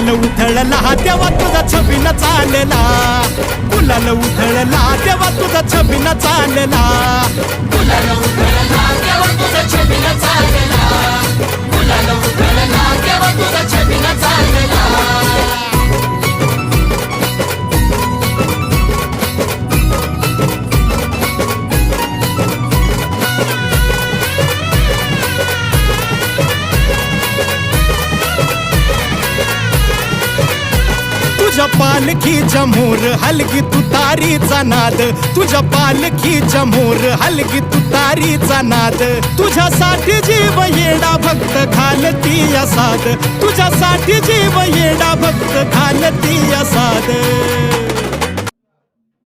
गुलाल उधळला तेव्हा तुझा छबिना चालला, गुलाल उधळला तेव्हा तुझा छबिना चालला, गुलाल उधळला तेव्हा तुझा छबिना चालला, गुलाल उधळला तेव्हा तुझा छबिना चालला. तुझ्या पालखीच्या मोर हलगी तुतारीचा नाद, तुझ्या पालखीच्या मोर हलगी तुतारीचा नाद, तुझ्यासाठी जीव येडा भक्त घालती साद, तुझ्यासाठी जीव येडा भक्त घालती साद.